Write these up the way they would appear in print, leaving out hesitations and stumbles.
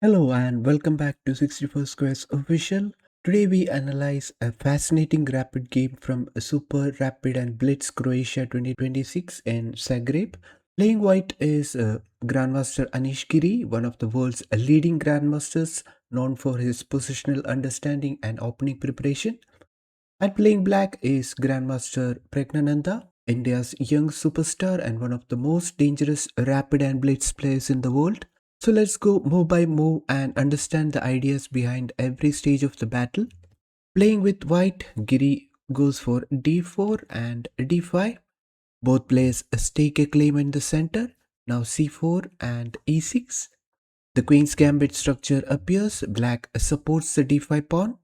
Hello and welcome back to 64 Squares Official. Today we analyze a fascinating rapid game from Super Rapid and Blitz Croatia 2026 in Zagreb. Playing white is Grandmaster Anish Giri, one of the world's leading grandmasters known for his positional understanding and opening preparation. And playing black is Grandmaster Praggnanandhaa, India's young superstar and one of the most dangerous rapid and blitz players in the world. So let's go move by move and understand the ideas behind every stage of the battle. Playing with white, Giri goes for d4 and d5. Both players stake a claim in the center. Now c4 and e6. The queen's gambit structure appears. Black supports the d5 pawn.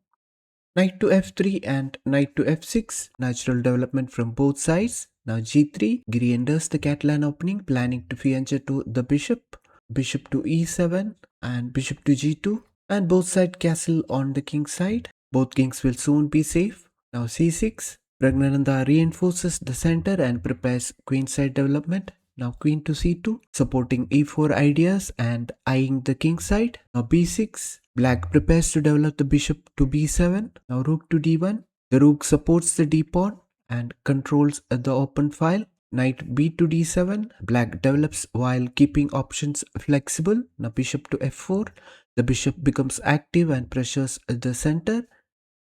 Knight to f3 and knight to f6, natural development from both sides. Now g3, Giri enters the Catalan opening, planning to fianchet to the bishop. Bishop to e7 and bishop to g2, and both side castle on the king side. Both kings will soon be safe. Now c6, Praggnanandhaa reinforces the center and prepares queenside development. Now queen to c2, supporting e4 ideas and eyeing the king side. Now b6, black prepares to develop the bishop to b7. Now rook to d1. The rook supports the d pawn and controls the open file. Knight b to d7. Black develops while keeping options flexible. Now bishop to f4. The bishop becomes active and pressures the center.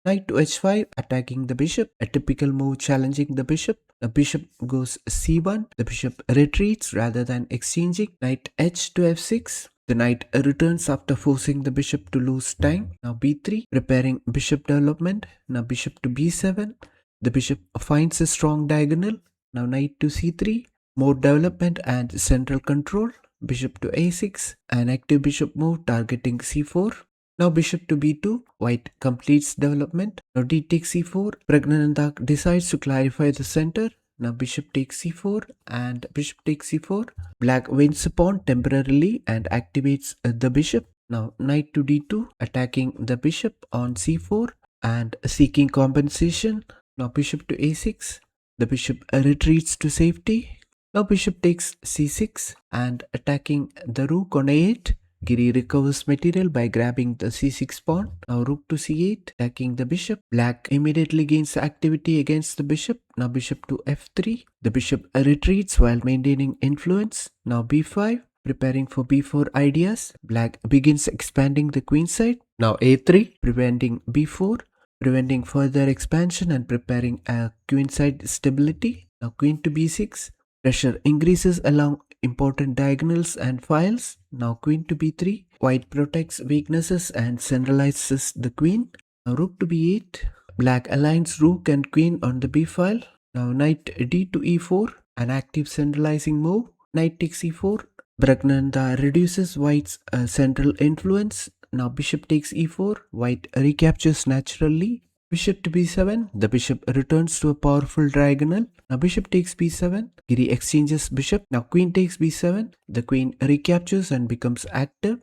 Knight to h5, attacking the bishop, a typical move challenging the bishop. The bishop goes c1, the bishop retreats rather than exchanging. Knight h to f6, the knight returns after forcing the bishop to lose time. Now b3, preparing bishop development. Now bishop to b7, the bishop finds a strong diagonal. Now knight to c3, more development and central control. Bishop to a6, an active bishop move targeting c4. Now bishop to b2, white completes development. Now d takes c4, Praggnanandhaa decides to clarify the center. Now bishop takes c4 and bishop takes c4. Black wins a pawn temporarily and activates the bishop. Now knight to d2, attacking the bishop on c4 and seeking compensation. Now bishop to a6, the bishop retreats to safety. Now bishop takes c6 and attacking the rook on a8. Giri recovers material by grabbing the c6 pawn. Now rook to c8, attacking the bishop. Black immediately gains activity against the bishop. Now bishop to f3. The bishop retreats while maintaining influence. Now b5, preparing for b4 ideas. Black begins expanding the queen side. Now a3, preventing b4, preventing further expansion and preparing a queenside stability. Now queen to b6, pressure increases along important diagonals and files. Now queen to b3, white protects weaknesses and centralizes the queen. Now rook to b8, black aligns rook and queen on the b file. Now knight d to e4, an active centralizing move. Knight takes e4, Praggnanandhaa reduces white's central influence. Now bishop takes e4, white recaptures naturally. Bishop to b7, the bishop returns to a powerful diagonal. Now bishop takes b7, Giri exchanges bishop. Now queen takes b7, the queen recaptures and becomes active.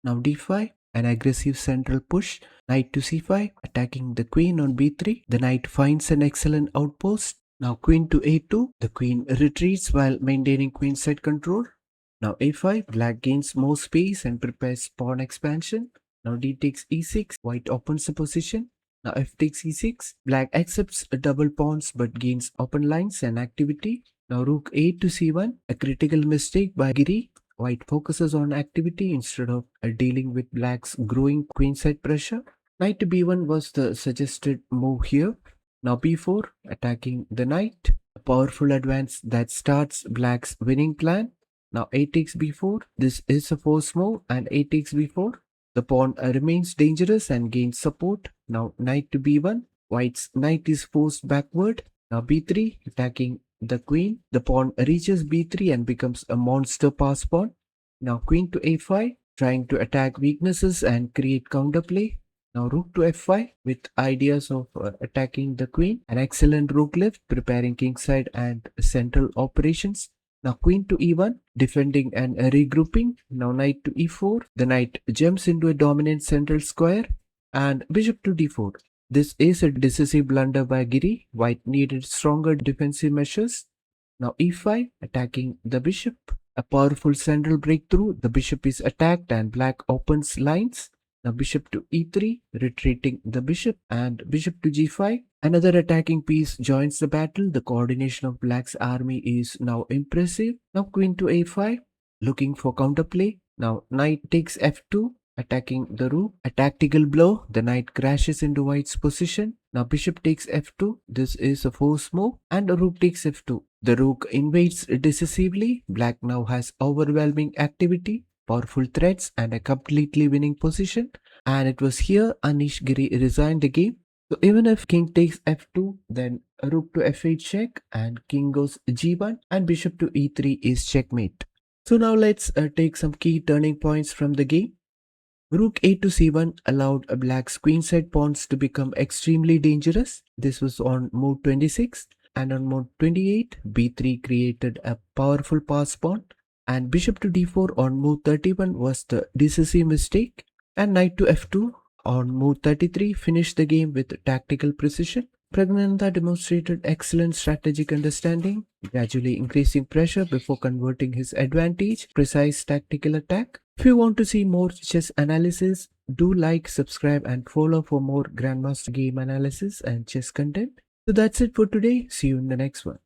Now d5, an aggressive central push. Knight to c5, attacking the queen on b3. The knight finds an excellent outpost. Now queen to a2, the queen retreats while maintaining queenside control. Now a5, black gains more space and prepares pawn expansion. Now d takes e6, white opens the position. Now f takes e6, black accepts double pawns but gains open lines and activity. Now rook a to c1, a critical mistake by Giri. White focuses on activity instead of dealing with black's growing queenside pressure. Knight to b1 was the suggested move here. Now b4, attacking the knight, a powerful advance that starts black's winning plan. Now a takes b4, this is a force move, and a takes b4. The pawn remains dangerous and gains support. Now knight to b1, white's knight is forced backward. Now b3, attacking the queen. The pawn reaches b3 and becomes a monster pass pawn. Now queen to a5, trying to attack weaknesses and create counterplay. Now rook to f5 with ideas of attacking the queen. An excellent rook lift, preparing kingside and central operations. Now queen to e1, defending and regrouping. Now knight to e4, the knight jumps into a dominant central square. And bishop to d4. This is a decisive blunder by Giri. White needed stronger defensive measures. Now e5, attacking the bishop. a powerful central breakthrough. The bishop is attacked and black opens lines. Now bishop to e3, retreating the bishop, and bishop to g5. Another attacking piece joins the battle. The coordination of black's army is now impressive. Now queen to a5, looking for counterplay. Now knight takes f2, attacking the rook. A tactical blow. The knight crashes into white's position. Now bishop takes f2. This is a force move, and a rook takes f2. The rook invades decisively. Black now has overwhelming activity, powerful threats, and a completely winning position. And it was here Anish Giri resigned the game. So even if king takes f2, then rook to f8 check, and king goes g1, and bishop to e3 is checkmate. So now let's take some key turning points from the game. Rook a to c1 allowed black's queenside pawns to become extremely dangerous. This was on move 26, and on move 28, b3 created a powerful pass pawn, and bishop to d4 on move 31 was the decisive mistake, and knight to f2 on move 33 finished the game with tactical precision. Praggnanandhaa demonstrated excellent strategic understanding, gradually increasing pressure before converting his advantage, precise tactical attack. If you want to see more chess analysis, do like, subscribe and follow for more Grandmaster game analysis and chess content. So that's it for today. See you in the next one.